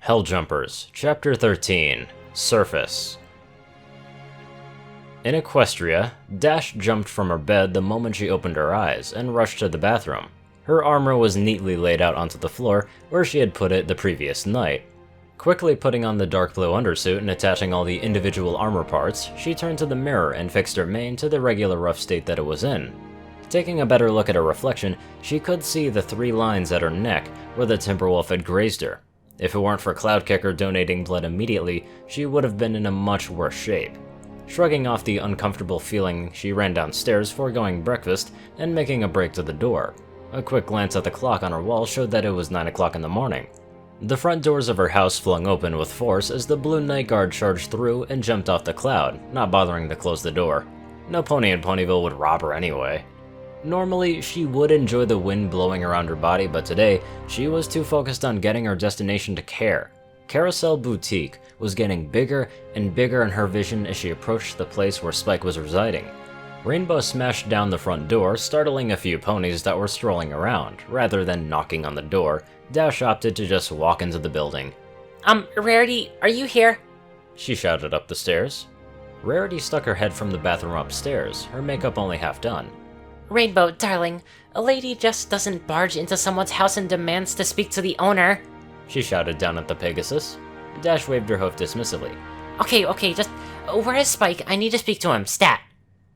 Helljumpers, Chapter 13, Surface. In Equestria, Dash jumped from her bed the moment she opened her eyes and rushed to the bathroom. Her armor was neatly laid out onto the floor where she had put it the previous night. Quickly putting on the dark blue undersuit and attaching all the individual armor parts, she turned to the mirror and fixed her mane to the regular rough state that it was in. Taking a better look at her reflection, she could see the 3 lines at her neck where the Timberwolf had grazed her. If it weren't for Cloudkicker donating blood immediately, she would have been in a much worse shape. Shrugging off the uncomfortable feeling, she ran downstairs, foregoing breakfast and making a break to the door. A quick glance at the clock on her wall showed that it was 9 o'clock in the morning. The front doors of her house flung open with force as the blue night guard charged through and jumped off the cloud, not bothering to close the door. No pony in Ponyville would rob her anyway. Normally, she would enjoy the wind blowing around her body, but today, she was too focused on getting her destination to care. Carousel Boutique was getting bigger and bigger in her vision as she approached the place where Spike was residing. Rainbow smashed down the front door, startling a few ponies that were strolling around. Rather than knocking on the door, Dash opted to just walk into the building. Rarity, are you here? She shouted up the stairs. Rarity stuck her head from the bathroom upstairs, her makeup only half done. Rainbow, darling, a lady just doesn't barge into someone's house and demands to speak to the owner. She shouted down at the Pegasus. Dash waved her hoof dismissively. Okay, just, where is Spike? I need to speak to him, stat.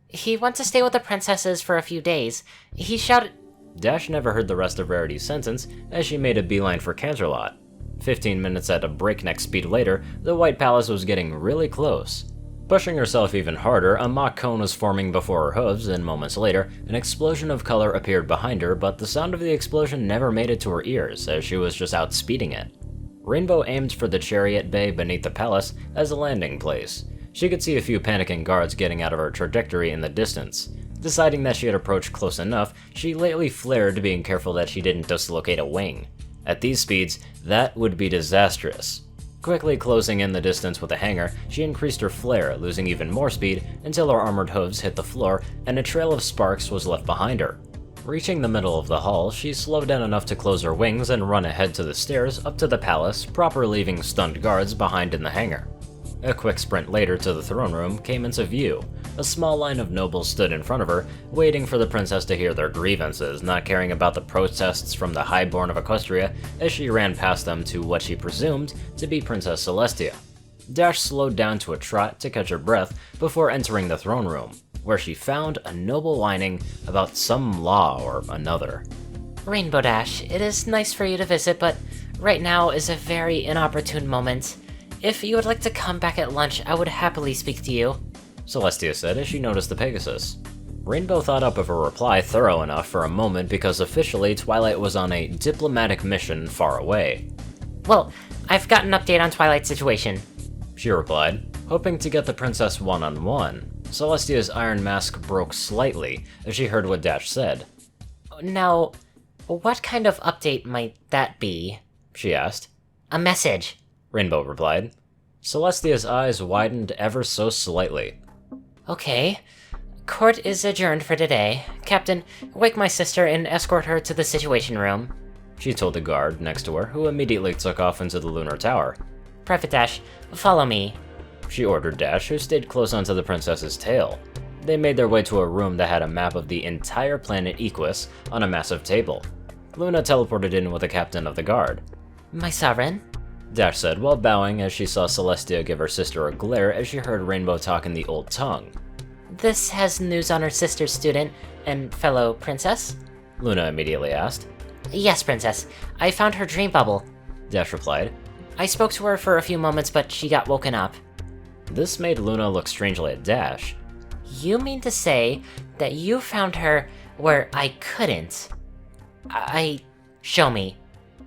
He wants to stay with the princesses for a few days. He shouted... Dash never heard the rest of Rarity's sentence as she made a beeline for Canterlot. 15 minutes at a breakneck speed later, the White Palace was getting really close. Pushing herself even harder, a mock cone was forming before her hooves, and moments later, an explosion of color appeared behind her, but the sound of the explosion never made it to her ears, as she was just outspeeding it. Rainbow aimed for the chariot bay beneath the palace as a landing place. She could see a few panicking guards getting out of her trajectory in the distance. Deciding that she had approached close enough, she lightly flared, being careful that she didn't dislocate a wing. At these speeds, that would be disastrous. Quickly closing in the distance with a hanger, she increased her flare, losing even more speed until her armored hooves hit the floor and a trail of sparks was left behind her. Reaching the middle of the hall, she slowed down enough to close her wings and run ahead to the stairs up to the palace, proper leaving stunned guards behind in the hangar. A quick sprint later to the throne room came into view. A small line of nobles stood in front of her, waiting for the princess to hear their grievances, not caring about the protests from the highborn of Equestria as she ran past them to what she presumed to be Princess Celestia. Dash slowed down to a trot to catch her breath before entering the throne room, where she found a noble whining about some law or another. Rainbow Dash, it is nice for you to visit, but right now is a very inopportune moment. If you would like to come back at lunch, I would happily speak to you, Celestia said as she noticed the Pegasus. Rainbow thought up of a reply thorough enough for a moment because officially Twilight was on a diplomatic mission far away. Well, I've got an update on Twilight's situation, She replied, hoping to get the princess one-on-one. Celestia's iron mask broke slightly as she heard what Dash said. Now, what kind of update might that be? She asked. A message, Rainbow replied. Celestia's eyes widened ever so slightly. Okay. Court is adjourned for today. Captain, wake my sister and escort her to the Situation Room, She told the guard next to her, who immediately took off into the lunar tower. Private Dash, follow me, She ordered Dash, who stayed close onto the princess's tail. They made their way to a room that had a map of the entire planet Equus on a massive table. Luna teleported in with the captain of the guard. My sovereign? Dash said while bowing as she saw Celestia give her sister a glare as she heard Rainbow talk in the old tongue. This has news on her sister's student and fellow princess? Luna immediately asked. Yes, princess. I found her dream bubble, Dash replied. I spoke to her for a few moments, but she got woken up. This made Luna look strangely at Dash. You mean to say that you found her where I couldn't? Show me,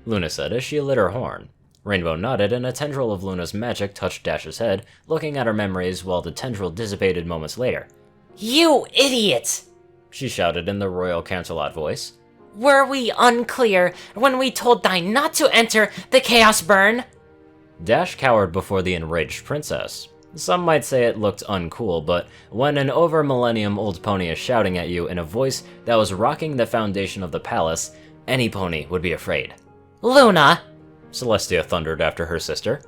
Luna said as she lit her horn. Rainbow nodded and a tendril of Luna's magic touched Dash's head, looking at her memories while the tendril dissipated moments later. You idiot! She shouted in the royal Canterlot voice. Were we unclear when we told Dai not to enter the Chaos Burn? Dash cowered before the enraged princess. Some might say it looked uncool, but when an over-millennium-old pony is shouting at you in a voice that was rocking the foundation of the palace, any pony would be afraid. Luna! Celestia thundered after her sister.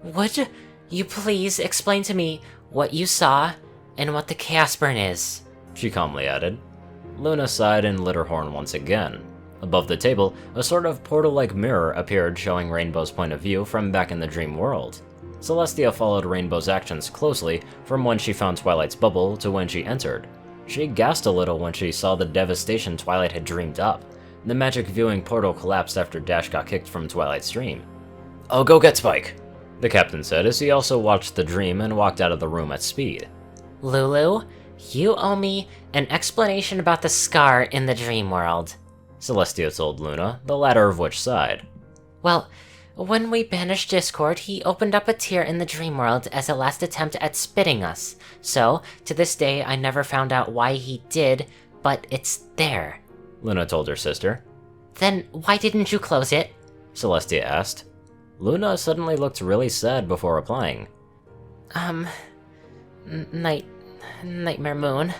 Would you please explain to me what you saw and what the Chaos Burn is? She calmly added. Luna sighed and lit her horn once again. Above the table, a sort of portal-like mirror appeared showing Rainbow's point of view from back in the dream world. Celestia followed Rainbow's actions closely from when she found Twilight's bubble to when she entered. She gasped a little when she saw the devastation Twilight had dreamed up. The magic viewing portal collapsed after Dash got kicked from Twilight's dream. "I'll go get Spike," the captain said as he also watched the dream and walked out of the room at speed. Lulu, you owe me an explanation about the scar in the dream world, Celestia told Luna, the latter of which sighed. Well, when we banished Discord, he opened up a tier in the dream world as a last attempt at spitting us. So, to this day, I never found out why he did, but it's there. Luna told her sister. Then why didn't you close it? Celestia asked. Luna suddenly looked really sad before replying. Nightmare Moon.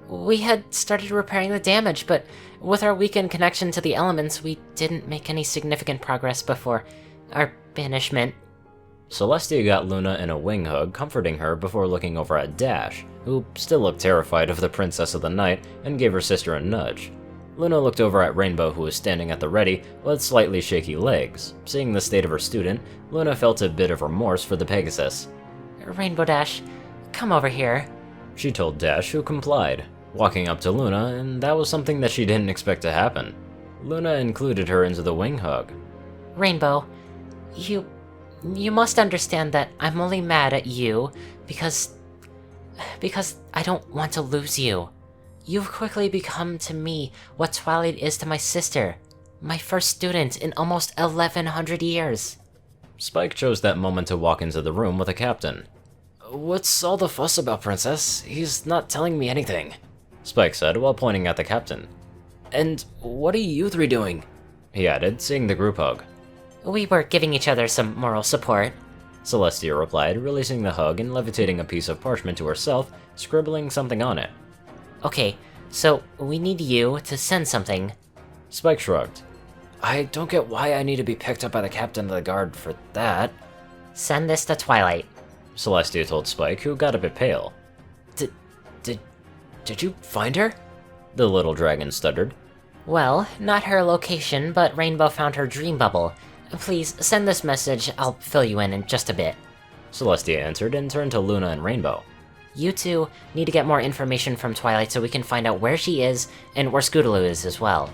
We had started repairing the damage, but with our weakened connection to the elements, we didn't make any significant progress before our banishment. Celestia got Luna in a wing hug, comforting her before looking over at Dash, who still looked terrified of the Princess of the Night, and gave her sister a nudge. Luna looked over at Rainbow, who was standing at the ready with slightly shaky legs. Seeing the state of her student, Luna felt a bit of remorse for the Pegasus. Rainbow Dash, come over here, she told Dash, who complied, walking up to Luna, and that was something that she didn't expect to happen. Luna included her into the wing hug. Rainbow, you must understand that I'm only mad at you because I don't want to lose you. You've quickly become to me what Twilight is to my sister, my first student in almost 1100 years. Spike chose that moment to walk into the room with the captain. "What's all the fuss about, Princess? He's not telling me anything," Spike said while pointing at the captain. "And what are you three doing?" he added, seeing the group hug. We were giving each other some moral support, Celestia replied, releasing the hug and levitating a piece of parchment to herself, scribbling something on it. Okay, so we need you to send something. Spike shrugged. "I don't get why I need to be picked up by the captain of the guard for that." Send this to Twilight, Celestia told Spike, who got a bit pale. Did you find her?" the little dragon stuttered. Well, not her location, but Rainbow found her dream bubble. Please, send this message, I'll fill you in just a bit. Celestia answered and turned to Luna and Rainbow. You two need to get more information from Twilight so we can find out where she is and where Scootaloo is as well.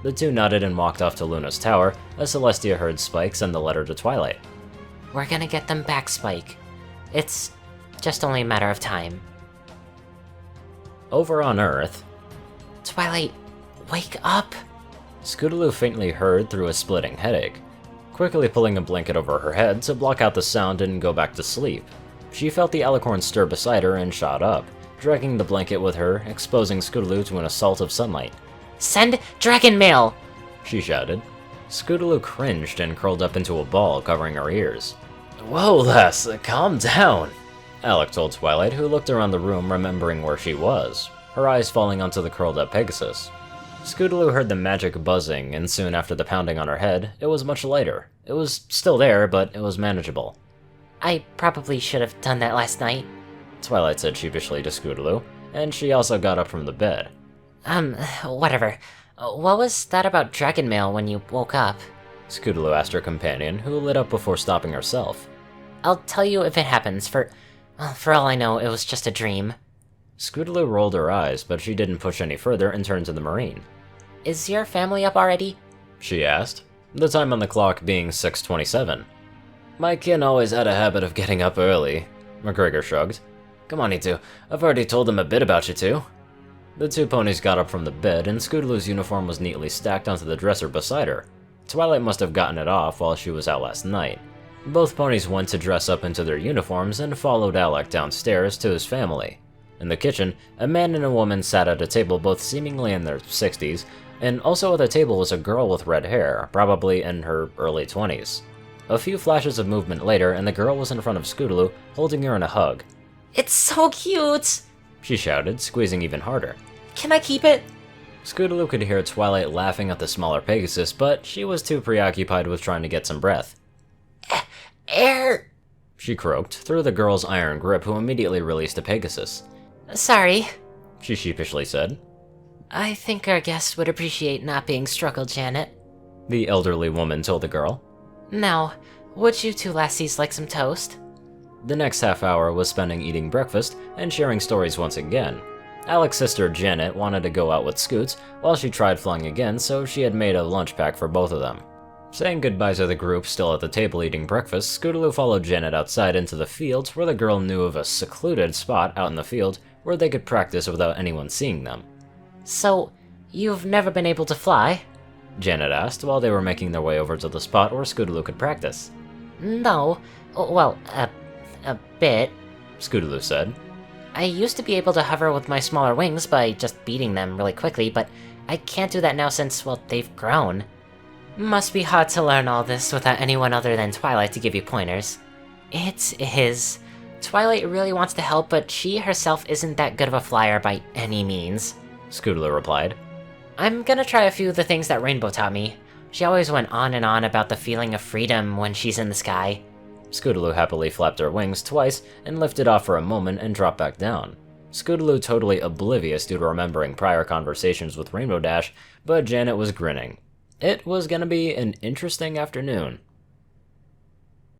The two nodded and walked off to Luna's tower as Celestia heard Spike send the letter to Twilight. We're gonna get them back, Spike. It's just only a matter of time. Over on Earth, Twilight, wake up! Scootaloo faintly heard through a splitting headache, quickly pulling a blanket over her head to block out the sound and go back to sleep. She felt the alicorn stir beside her and shot up, dragging the blanket with her, exposing Scootaloo to an assault of sunlight. Send dragon mail! She shouted. Scootaloo cringed and curled up into a ball, covering her ears. "Whoa, lass, calm down," Alec told Twilight, who looked around the room remembering where she was, her eyes falling onto the curled-up Pegasus. Scootaloo heard the magic buzzing, and soon after the pounding on her head, it was much lighter. It was still there, but it was manageable. I probably should have done that last night, Twilight said sheepishly to Scootaloo, and she also got up from the bed. Whatever. What was that about dragon mail when you woke up? Scootaloo asked her companion, who lit up before stopping herself. I'll tell you if it happens, for all I know, it was just a dream. Scootaloo rolled her eyes, but she didn't push any further and turned to the Marine. Is your family up already? She asked, the time on the clock being 6:27. My kin always had a habit of getting up early, McGregor shrugged. Come on, you two. I've already told them a bit about you two. The two ponies got up from the bed, and Scootaloo's uniform was neatly stacked onto the dresser beside her. Twilight must have gotten it off while she was out last night. Both ponies went to dress up into their uniforms and followed Alec downstairs to his family. In the kitchen, a man and a woman sat at a table both seemingly in their 60s, and also at the table was a girl with red hair, probably in her early 20s. A few flashes of movement later, and the girl was in front of Scootaloo, holding her in a hug. It's so cute! She shouted, squeezing even harder. Can I keep it? Scootaloo could hear Twilight laughing at the smaller Pegasus, but she was too preoccupied with trying to get some breath. Air! She croaked through the girl's iron grip, who immediately released a Pegasus. Sorry, She sheepishly said. I think our guest would appreciate not being struggled, Janet. The elderly woman told the girl. Now, would you two lassies like some toast? The next half hour was spent eating breakfast and sharing stories once again. Alec's sister Janet wanted to go out with Scoots, while she tried flying again, so she had made a lunch pack for both of them. Saying goodbye to the group still at the table eating breakfast, Scootaloo followed Janet outside into the fields, where the girl knew of a secluded spot out in the field where they could practice without anyone seeing them. So, you've never been able to fly? Janet asked while they were making their way over to the spot where Scootaloo could practice. No. Well, a bit. Scootaloo said. I used to be able to hover with my smaller wings by just beating them really quickly, but I can't do that now since, well, they've grown. Must be hard to learn all this without anyone other than Twilight to give you pointers. It is. Twilight really wants to help, but she herself isn't that good of a flyer by any means, Scootaloo replied. I'm gonna try a few of the things that Rainbow taught me. She always went on and on about the feeling of freedom when she's in the sky. Scootaloo happily flapped her wings twice and lifted off for a moment and dropped back down. Scootaloo totally oblivious due to remembering prior conversations with Rainbow Dash, but Janet was grinning. It was gonna be an interesting afternoon.